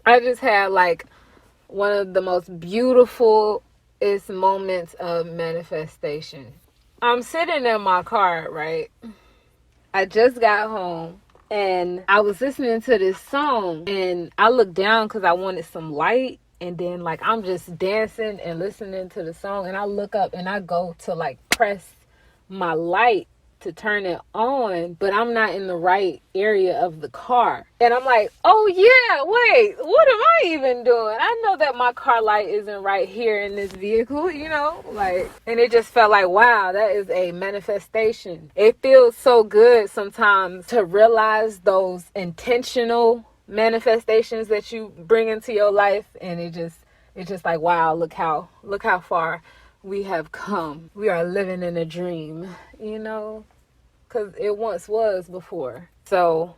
I just had like one of the most beautiful moments of manifestation. I'm sitting in my car, right? I just got home and I was listening to this song and I looked down because I wanted some light. And then like I'm just dancing and listening to the song, and I look up and I go to like press my light to turn it on, but I'm not in the right area of the car. And I'm like, oh yeah, wait, what am I even doing? I know that my car light isn't right here in this vehicle, like, and it just felt like, wow, that is a manifestation. It feels so good sometimes to realize those intentional manifestations that you bring into your life, and it's just like, wow, look how far we have come. We are living in a dream, because it once was before. So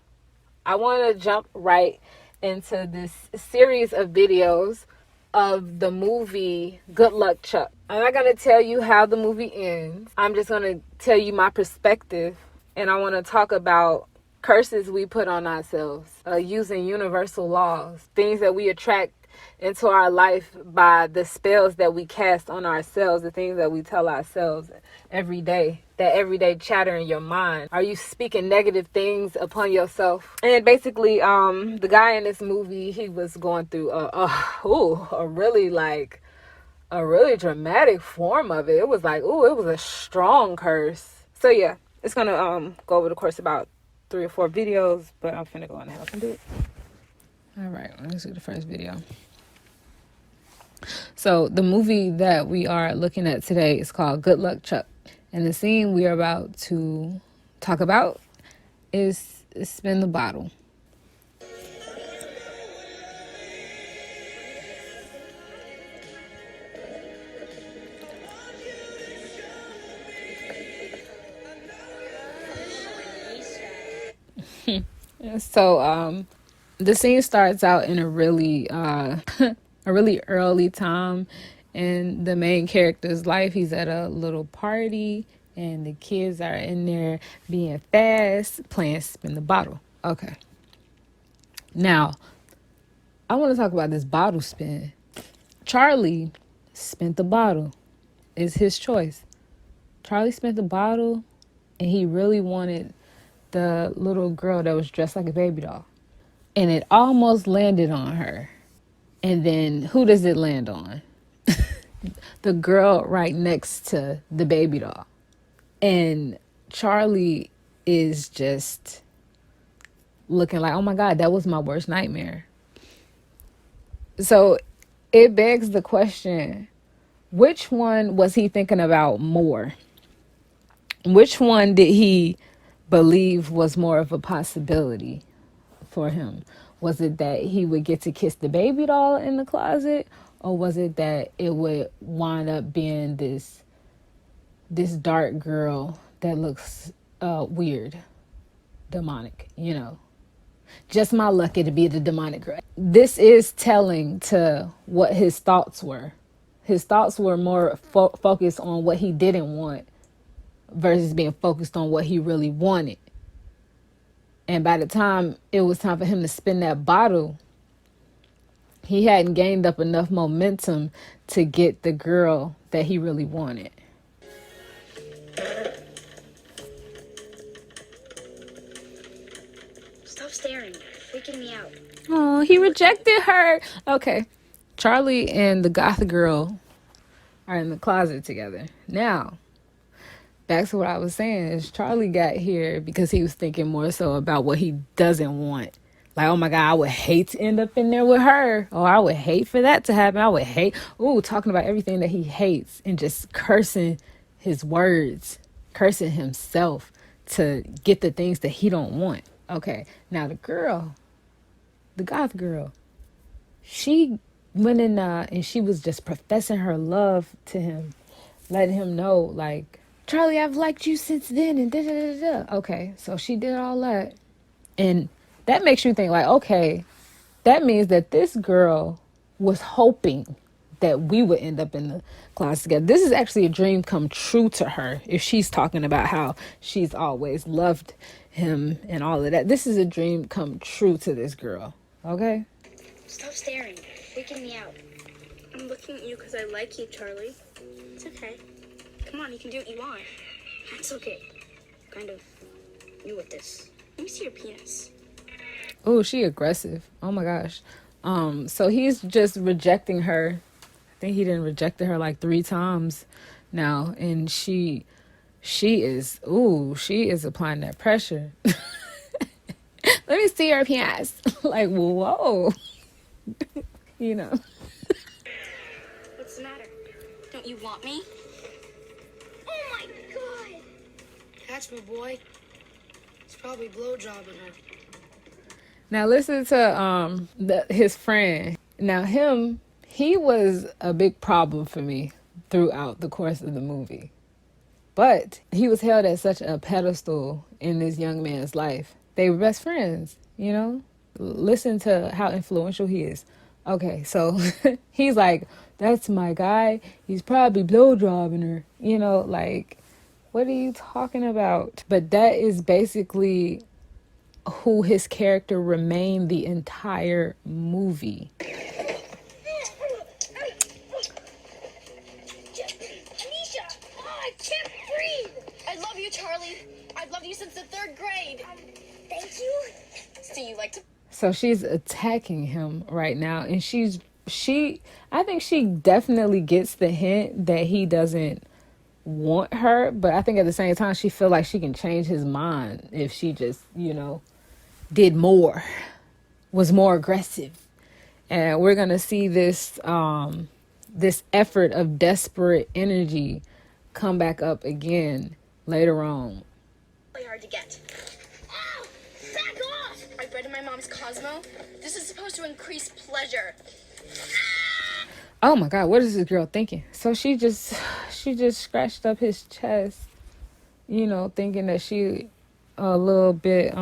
I want to jump right into this series of videos of the movie Good Luck Chuck. I'm not going to tell you how the movie ends. I'm just going to tell you my perspective, and I want to talk about curses we put on ourselves, using universal laws, things that we attract into our life by the spells that we cast on ourselves, the things that we tell ourselves every day, that everyday chatter in your mind. Are you speaking negative things upon yourself? And basically, the guy in this movie, he was going through a really dramatic form of it. It was like, it was a strong curse. So yeah, it's gonna go over the course about 3 or 4 videos, but I'm finna go in the house and do it. All right, let's do the first video. So the movie that we are looking at today is called Good Luck Chuck. And the scene we are about to talk about is Spin the Bottle. So the scene starts out in a really early time in the main character's life. He's at a little party and the kids are in there being fast, playing Spin the Bottle. Okay. Now, I want to talk about this bottle spin. Charlie spent the bottle. It's his choice. Charlie spent the bottle and he really wanted the little girl that was dressed like a baby doll. And it almost landed on her. And then who does it land on? The girl right next to the baby doll. And Charlie is just looking like, oh my God, that was my worst nightmare. So it begs the question, which one was he thinking about more? Which one did he believe was more of a possibility for him? Was it that he would get to kiss the baby doll in the closet? Or was it that it would wind up being this dark girl that looks weird, demonic, Just my lucky to be the demonic girl. This is telling to what his thoughts were. His thoughts were more focused on what he didn't want versus being focused on what he really wanted. And by the time it was time for him to spin that bottle, he hadn't gained up enough momentum to get the girl that he really wanted. Stop staring. You're freaking me out. Oh, he rejected her. Okay. Charlie and the goth girl are in the closet together. Now, back to what I was saying is Charlie got here because he was thinking more so about what he doesn't want. Like, oh my God, I would hate to end up in there with her. Oh, I would hate for that to happen. I would hate, talking about everything that he hates and just cursing his words, cursing himself to get the things that he don't want. Okay, now the girl, the goth girl, she went in and she was just professing her love to him, letting him know, like, Charlie, I've liked you since then, and da-da-da-da. Okay, so she did all that. And that makes you think, like, okay, that means that this girl was hoping that we would end up in the closet together. This is actually a dream come true to her if she's talking about how she's always loved him and all of that. This is a dream come true to this girl, okay? Stop staring. Freaking me out. I'm looking at you because I like you, Charlie. It's okay. Come on, you can do what you want. That's okay. Kind of new with this. Let me see your penis. Oh, she aggressive. Oh my gosh. So he's just rejecting her. I think he done rejected her like 3 times now, and she is applying that pressure. Let me see your penis. Like, whoa. You know. What's the matter? Don't you want me? Oh my god! That's my boy. He's probably blowjobbing her. Now listen to his friend. Now he was a big problem for me throughout the course of the movie. But he was held at such a pedestal in this young man's life. They were best friends, you know? Listen to how influential he is. Okay, so he's like, that's my guy. He's probably blowjobbing her. You know, like, what are you talking about? But that is basically who his character remained the entire movie. Anisha! Oh, I can't breathe! I love you, Charlie. I've loved you since the 3rd grade. Thank you? So you like to... So she's attacking him right now, and I think she definitely gets the hint that he doesn't want her, but I think at the same time she feel like she can change his mind if she just, did more, was more aggressive. And we're gonna see this this effort of desperate energy come back up again later on. Really hard to get. Ow! Back off! I read in my mom's Cosmo. This is supposed to increase pleasure. Oh my God, what is this girl thinking? So she just scratched up his chest, thinking that she a little bit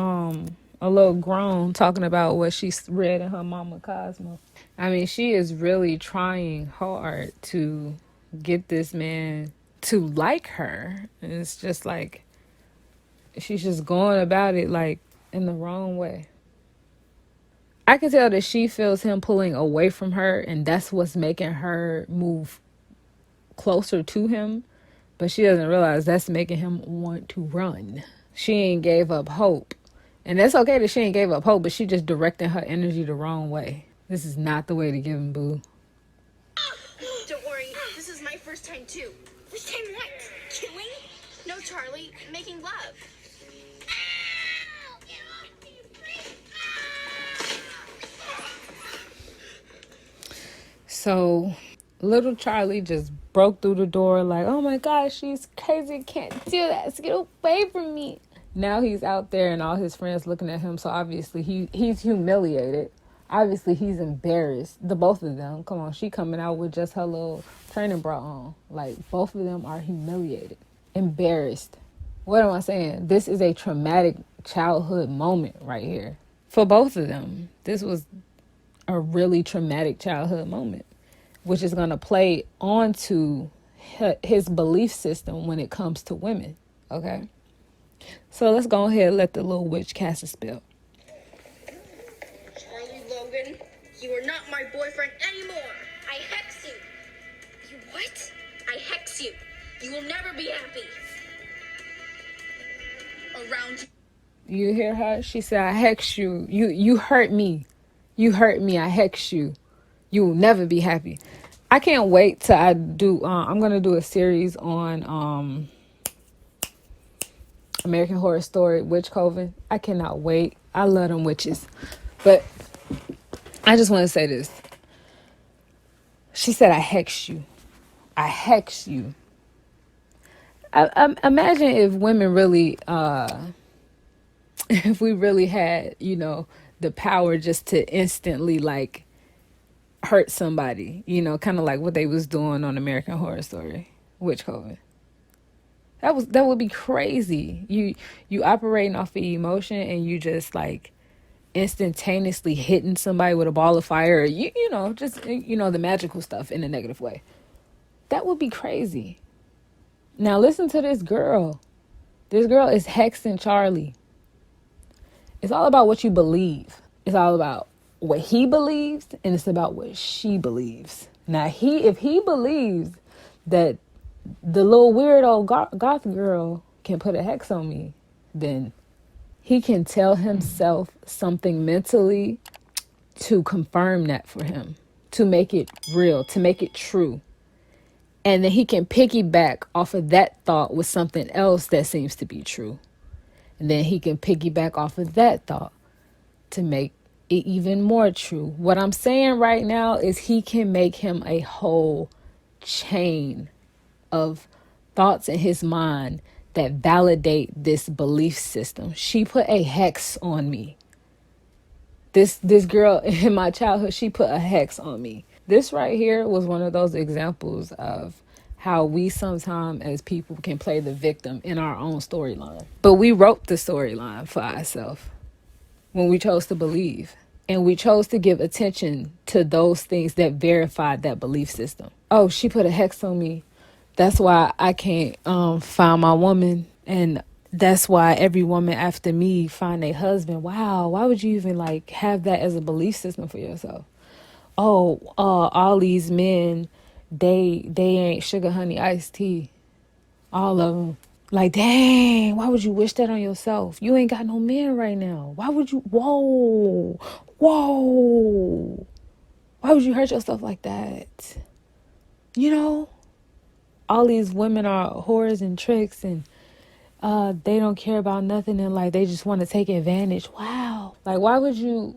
a little grown, talking about what she read in her mama Cosmo. I mean, she is really trying hard to get this man to like her. And it's just like she's just going about it like in the wrong way. I can tell that she feels him pulling away from her, and that's what's making her move closer to him. But she doesn't realize that's making him want to run. She ain't gave up hope. And that's okay that she ain't gave up hope, but she just directing her energy the wrong way. This is not the way to give him, boo. Don't worry, this is my first time too. First time what? Killing? No, Charlie, making love. So little Charlie just broke through the door like, oh my gosh, she's crazy, can't do that, get away from me. Now he's out there and all his friends looking at him, so obviously he's humiliated. Obviously he's embarrassed. The both of them, come on, she coming out with just her little training bra on. Like, both of them are humiliated, embarrassed. What am I saying? This is a traumatic childhood moment right here for both of them. This was a really traumatic childhood moment, which is going to play onto his belief system when it comes to women. Okay, so let's go ahead and let the little witch cast a spell. Charlie Logan, you are not my boyfriend anymore. I hex you. You what? I hex you. You will never be happy. Around you. You hear her? She said, I hex you. You hurt me. You hurt me. I hex you. You will never be happy. I can't wait till I do. I'm going to do a series on American Horror Story, Witch Coven. I cannot wait. I love them witches. But I just want to say this. She said, I hex you. I hex you. I imagine if women really, if we really had, the power just to instantly like hurt somebody, kind of like what they was doing on American Horror Story, Witch Coven. That would be crazy. You operating off of emotion and you just like instantaneously hitting somebody with a ball of fire, or the magical stuff in a negative way. That would be crazy. Now listen to this girl. This girl is hexing Charlie. It's all about what you believe. It's all about what he believes and it's about what she believes. Now, if he believes that the little weirdo goth girl can put a hex on me, then he can tell himself something mentally to confirm that for him, to make it real, to make it true. And then he can piggyback off of that thought with something else that seems to be true. And then he can piggyback off of that thought to make it even more true. What I'm saying right now is he can make him a whole chain of thoughts in his mind that validate this belief system. She put a hex on me. This girl in my childhood, she put a hex on me. This right here was one of those examples of how we sometimes as people can play the victim in our own storyline. But we wrote the storyline for ourselves when we chose to believe. And we chose to give attention to those things that verified that belief system. Oh, she put a hex on me. That's why I can't find my woman. And that's why every woman after me find a husband. Wow, why would you even like have that as a belief system for yourself? Oh, all these men, they ain't sugar honey iced tea. All of them. Like, dang, why would you wish that on yourself? You ain't got no man right now. Why would you? Whoa. Why would you hurt yourself like that? You know, all these women are whores and tricks and they don't care about nothing and like they just want to take advantage. Wow. Like, why would you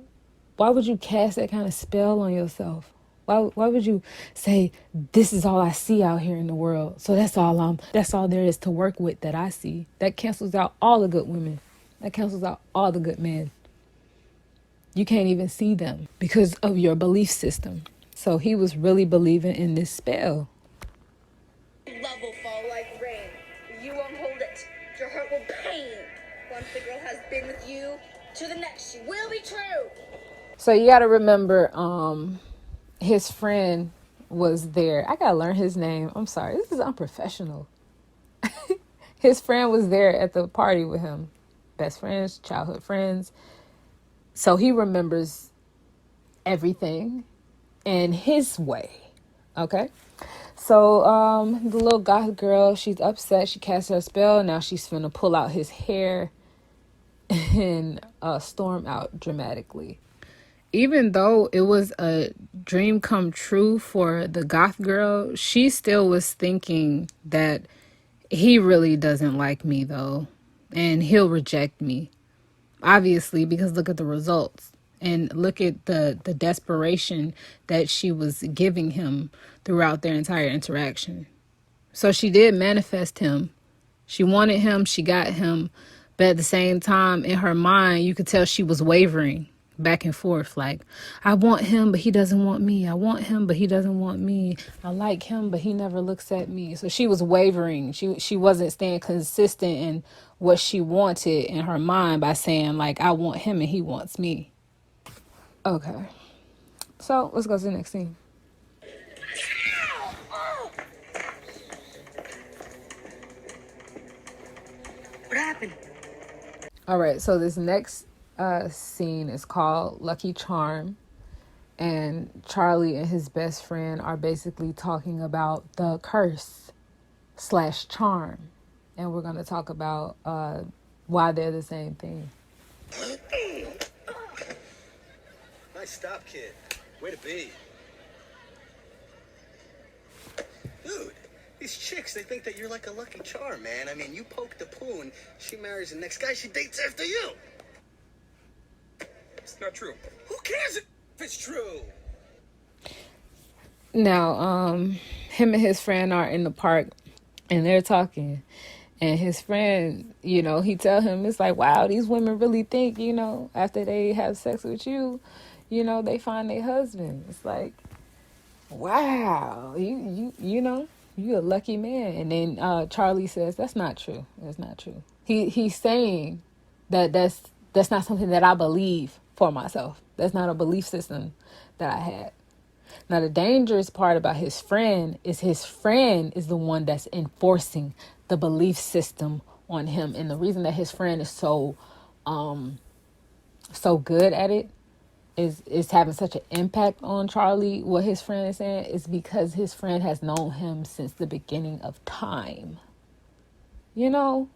cast that kind of spell on yourself? Why would you say, this is all I see out here in the world, so that's all there is to work with that I see? That cancels out all the good women. That cancels out all the good men. You can't even see them because of your belief system. So he was really believing in this spell. Love will fall like rain. You won't hold it. Your heart will pain. Once the girl has been with you, to the next she will be true. So you got to remember, his friend was there. I gotta learn his name. I'm sorry, this is unprofessional. His friend was there at the party with him. Best friends, childhood friends. So he remembers everything in his way. Okay. So the little goth girl, she's upset. She casts her spell. Now she's finna pull out his hair and storm out dramatically. Even though it was a dream come true for the goth girl, she still was thinking that he really doesn't like me though, and he'll reject me. Obviously, because look at the results and look at the desperation that she was giving him throughout their entire interaction. So she did manifest him. She wanted him, she got him, but at the same time in her mind, you could tell she was wavering back and forth, like, I want him but he doesn't want me. I want him but he doesn't want me. I like him but he never looks at me. So she was wavering. She wasn't staying consistent in what she wanted in her mind by saying like, I want him and he wants me. Okay, so let's go to the next scene. What happened? All right, so this next scene is called Lucky Charm. And Charlie and his best friend are basically talking about the curse / charm. And we're going to talk about why they're the same thing. Nice stop, kid. Way to be. Dude, these chicks, they think that you're like a lucky charm, man. I mean, you poke the poo and she marries the next guy she dates after you. It's not true. Who cares if it's true? Now, him and his friend are in the park and they're talking. And his friend, you know, he tell him, it's like, wow, these women really think, you know, after they have sex with you, you know, they find their husband. It's like, wow, you know, you a lucky man. And then Charlie says, that's not true. That's not true. He's saying that's not something that I believe for myself. That's not a belief system that I had. Now, the dangerous part about his friend is the one that's enforcing the belief system on him. And the reason that his friend is so good at it is having such an impact on Charlie, what his friend is saying, is because his friend has known him since the beginning of time. You know?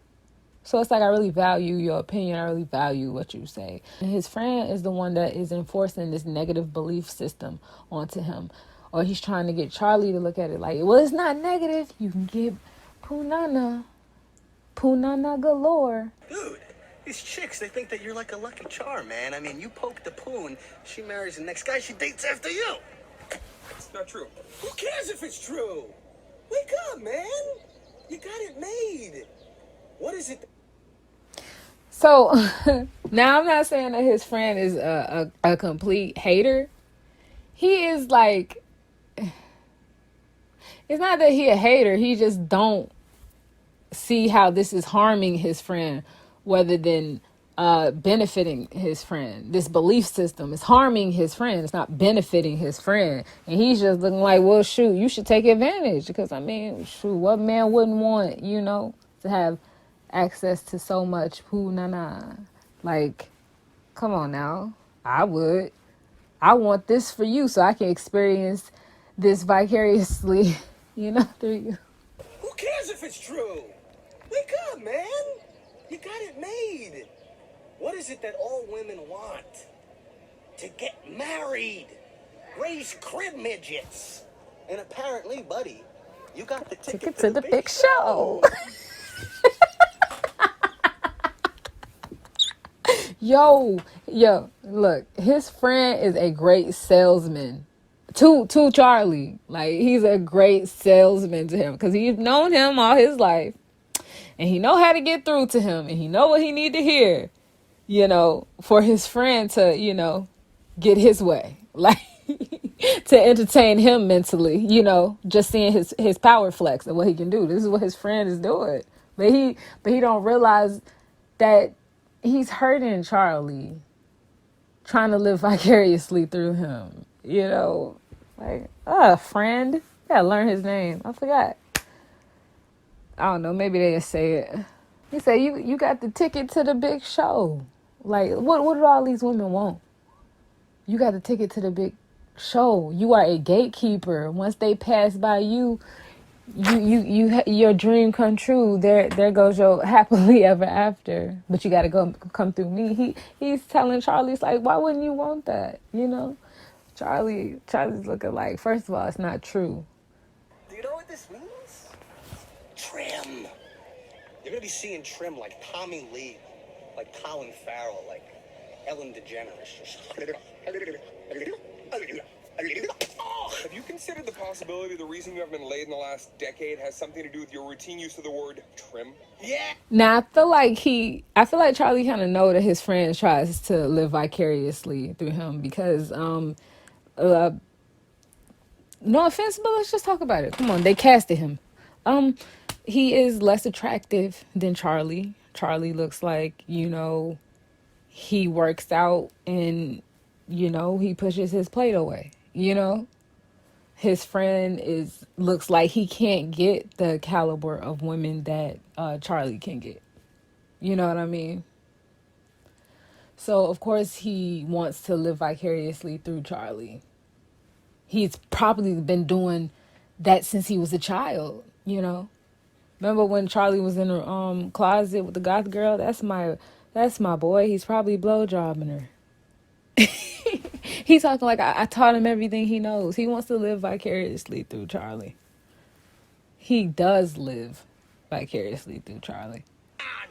So it's like, I really value your opinion. I really value what you say. And his friend is the one that is enforcing this negative belief system onto him. Or he's trying to get Charlie to look at it like, well, it's not negative. You can get punana galore. Dude, these chicks, they think that you're like a lucky charm, man. I mean, you poke the poon, she marries the next guy she dates after you. It's not true. Who cares if it's true? Wake up, man. You got it made. What is it? So now I'm not saying that his friend is a complete hater. He is like, it's not that he a hater. He just don't see how this is harming his friend rather than benefiting his friend. This belief system is harming his friend. It's not benefiting his friend. And he's just looking like, well, shoot, you should take advantage. Because, I mean, shoot, what man wouldn't want, you know, to have access to so much poo-na-na? Like, come on now. I would. I want this for you so I can experience this vicariously, you know, through you. Who cares if it's true? Wake up, man. You got it made. What is it that all women want? To get married. Raise crib midgets. And apparently, buddy, you got the ticket To the big show. Yo, look, his friend is a great salesman to Charlie. Like, he's a great salesman to him because he's known him all his life, and he know how to get through to him, and he know what he need to hear, you know, for his friend to, you know, get his way, like to entertain him mentally, you know, just seeing his power flex and what he can do. This is what his friend is doing, but he don't realize that he's hurting Charlie, trying to live vicariously through him. You know, like, friend. Gotta learn his name. I forgot. I don't know. Maybe they just say it. He said, "You got the ticket to the big show." Like, what do all these women want? You got the ticket to the big show. You are a gatekeeper. Once they pass by you, your dream come true. There goes your happily ever after. But you got to come through me. He's telling Charlie, it's like, why wouldn't you want that? You know, Charlie's looking like, first of all, it's not true. Do you know what this means? Trim. You're gonna be seeing Trim like Tommy Lee, like Colin Farrell, like Ellen DeGeneres. Have you considered the possibility the reason you haven't been laid in the last decade has something to do with your routine use of the word trim? Yeah. Now, I feel like Charlie kind of know that his friend tries to live vicariously through him because, no offense, but let's just talk about it. Come on, they casted him. He is less attractive than Charlie. Charlie looks like, you know, he works out and, you know, he pushes his plate away, you know. His friend looks like he can't get the caliber of women that Charlie can get. You know what I mean? So, of course, he wants to live vicariously through Charlie. He's probably been doing that since he was a child, you know? Remember when Charlie was in her closet with the goth girl? That's my boy. He's probably blowjobbing her. He's talking like I taught him everything he knows. He wants to live vicariously through Charlie. He does live vicariously through Charlie.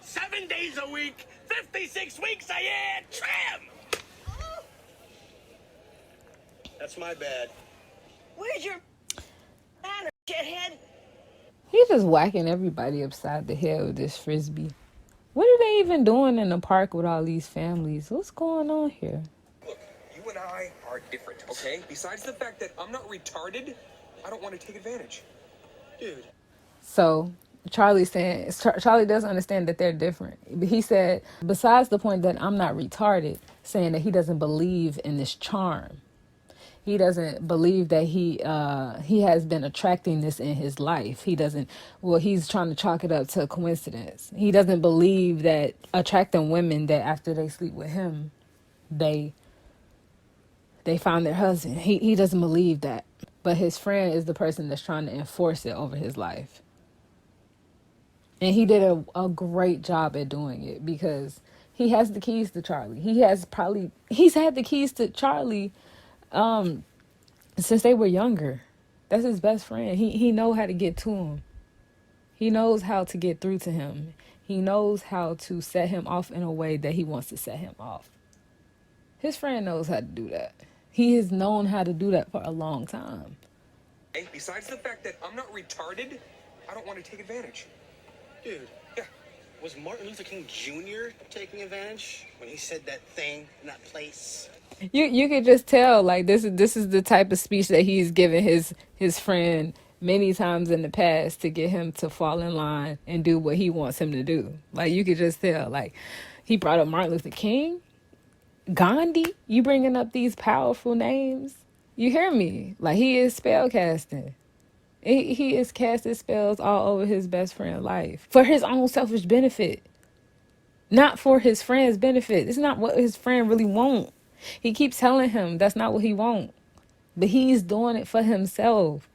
7 days a week, 56 weeks a year, Trim! That's my bad. Where's your banner, shithead? He's just whacking everybody upside the head with this frisbee. What are they even doing in the park with all these families? What's going on here? Look, you and I are different, okay? Besides the fact that I'm not retarded, I don't want to take advantage. Dude. So Charlie doesn't understand that they're different. He said, besides the point that I'm not retarded, saying that he doesn't believe in this charm. He doesn't believe that he has been attracting this in his life. He's trying to chalk it up to a coincidence. He doesn't believe that attracting women that after they sleep with him, they they found their husband. He doesn't believe that. But his friend is the person that's trying to enforce it over his life. And he did a great job at doing it because he has the keys to Charlie. He's had the keys to Charlie since they were younger. That's his best friend. He knows how to get to him. He knows how to get through to him. He knows how to set him off in a way that he wants to set him off. His friend knows how to do that. He has known how to do that for a long time. Hey, besides the fact that I'm not retarded, I don't want to take advantage. Dude, Yeah. was Martin Luther King Jr. taking advantage when he said that thing in that place? You could just tell, like, this is the type of speech that he's given his friend many times in the past to get him to fall in line and do what he wants him to do. Like, you could just tell, like, he brought up Martin Luther King, Gandhi. You bringing up these powerful names? You hear me? Like, he is spell casting. He is casting spells all over his best friend's life for his own selfish benefit, not for his friend's benefit. It's not what his friend really want. He keeps telling him that's not what he want, but he's doing it for himself.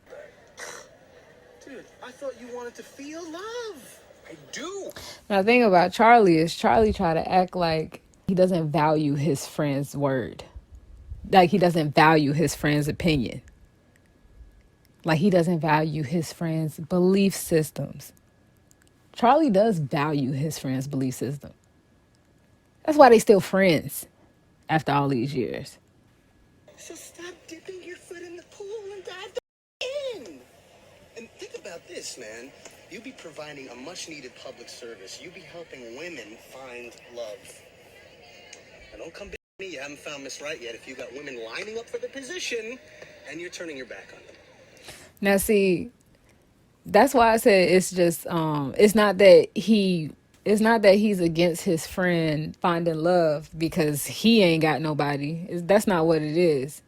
Dude, I thought you wanted to feel love. I do. Now, the thing about Charlie is Charlie try to act like he doesn't value his friend's word, like he doesn't value his friend's opinion, like he doesn't value his friend's belief systems. Charlie does value his friend's belief system. That's why they still friends after all these years. So stop dipping your foot in the pool and dive in. And think about this, man. You be providing a much-needed public service. You be helping women find love. And don't come to me. You haven't found Miss Right yet. If you got women lining up for the position, and you're turning your back on them. Now, see, that's why I said it's just it's not that he's against his friend finding love because he ain't got nobody. That's not what it is.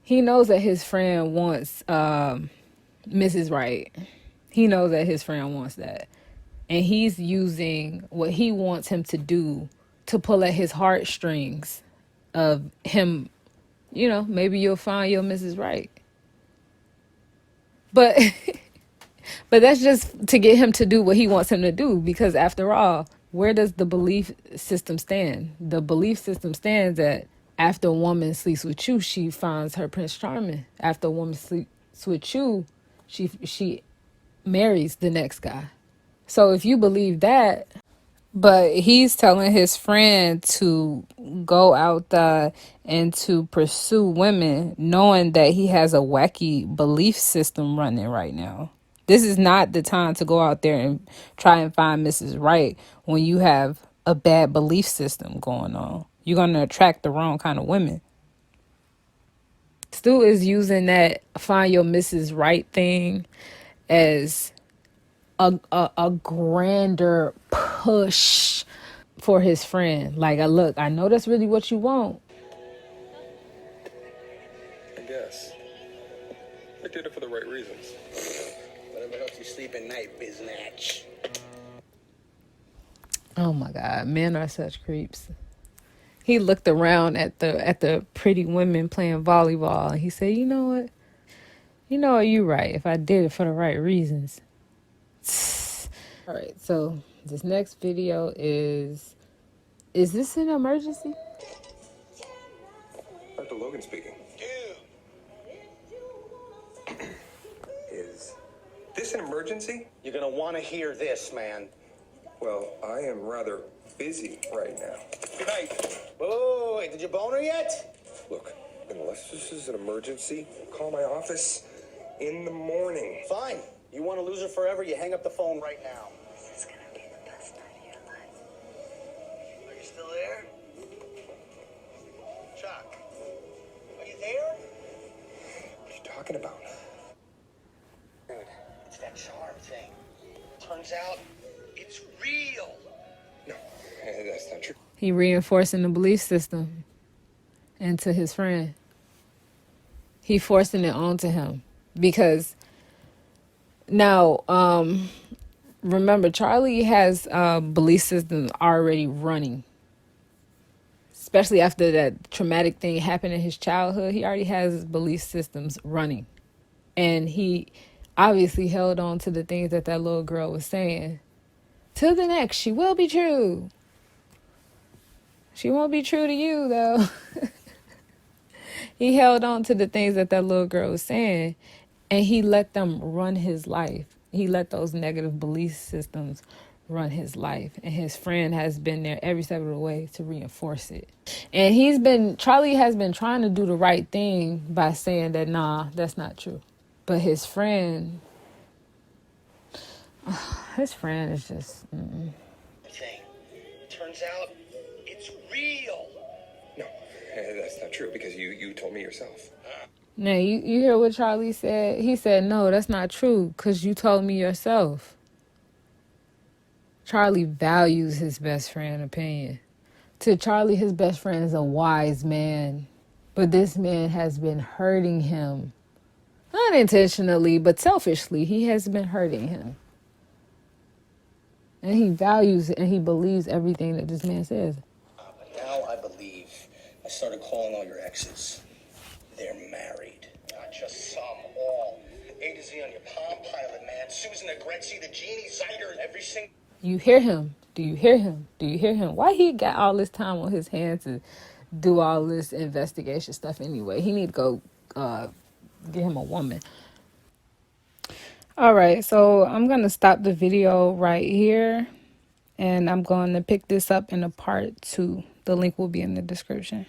He knows that his friend wants Mrs. Right. He knows that his friend wants that. And he's using what he wants him to do to pull at his heartstrings of him, maybe you'll find your Mrs. Right. But but that's just to get him to do what he wants him to do, because after all, where does the belief system stand? The belief system stands that after a woman sleeps with you, she finds her Prince Charming. After a woman sleeps with you, she marries the next guy. So if you believe that, but he's telling his friend to go out there and to pursue women, knowing that he has a wacky belief system running right now. This is not the time to go out there and try and find Mrs. Right when you have a bad belief system going on. You're going to attract the wrong kind of women. Stu is using that find your Mrs. Right thing as a grander push for his friend. Like, look, I know that's really what you want. I guess. I did it for the right reasons. Whatever helps you sleep at night, biznatch. Oh my God, men are such creeps. He looked around at the pretty women playing volleyball and he said, you know what? You're right. If I did it for the right reasons. All right, so this next video is this an emergency? Dr. Logan speaking. Yeah. Is this an emergency? You're gonna want to hear this, man. Well, I am rather busy right now. Good night. Oh, wait, did you bone her yet? Look, unless this is an emergency, call my office in the morning. Fine. You want to lose her forever? You hang up the phone right now. This is gonna be the best night of your life. Are you still there? Chuck, are you there? What are you talking about? Dude, it's that charm thing. Turns out, it's real. No, that's not true. He reinforcing the belief system into his friend. He forcing it onto him because now, remember, Charlie has a belief system already running. especially after that traumatic thing happened in his childhood, he already has his belief systems running. And he obviously held on to the things that that little girl was saying. To the next, she will be true. She won't be true to you, though. He held on to the things that that little girl was saying, and he let them run his life. He let those negative belief systems run his life, and his friend has been there every step of the way to reinforce it. And Charlie has been trying to do the right thing by saying that, nah, that's not true. But his friend is just, Thing. Turns out it's real. No, that's not true because you told me yourself. Now, you hear what Charlie said? He said, no, that's not true because you told me yourself. Charlie values his best friend's opinion. To Charlie, his best friend is a wise man. But this man has been hurting him. Not intentionally, but selfishly. He has been hurting him. And he values and he believes everything that this man says. But now I believe. I started calling all your exes. They're married. Not just some, all. A to Z on your Palm Pilot, man. Susan the Gretzi, the Genie Zider, every single... You hear him? Do you hear him? Do you hear him? Why he got all this time on his hands to do all this investigation stuff anyway? He need to go get him a woman. All right, so I'm going to stop the video right here. And I'm going to pick this up in a part 2. The link will be in the description.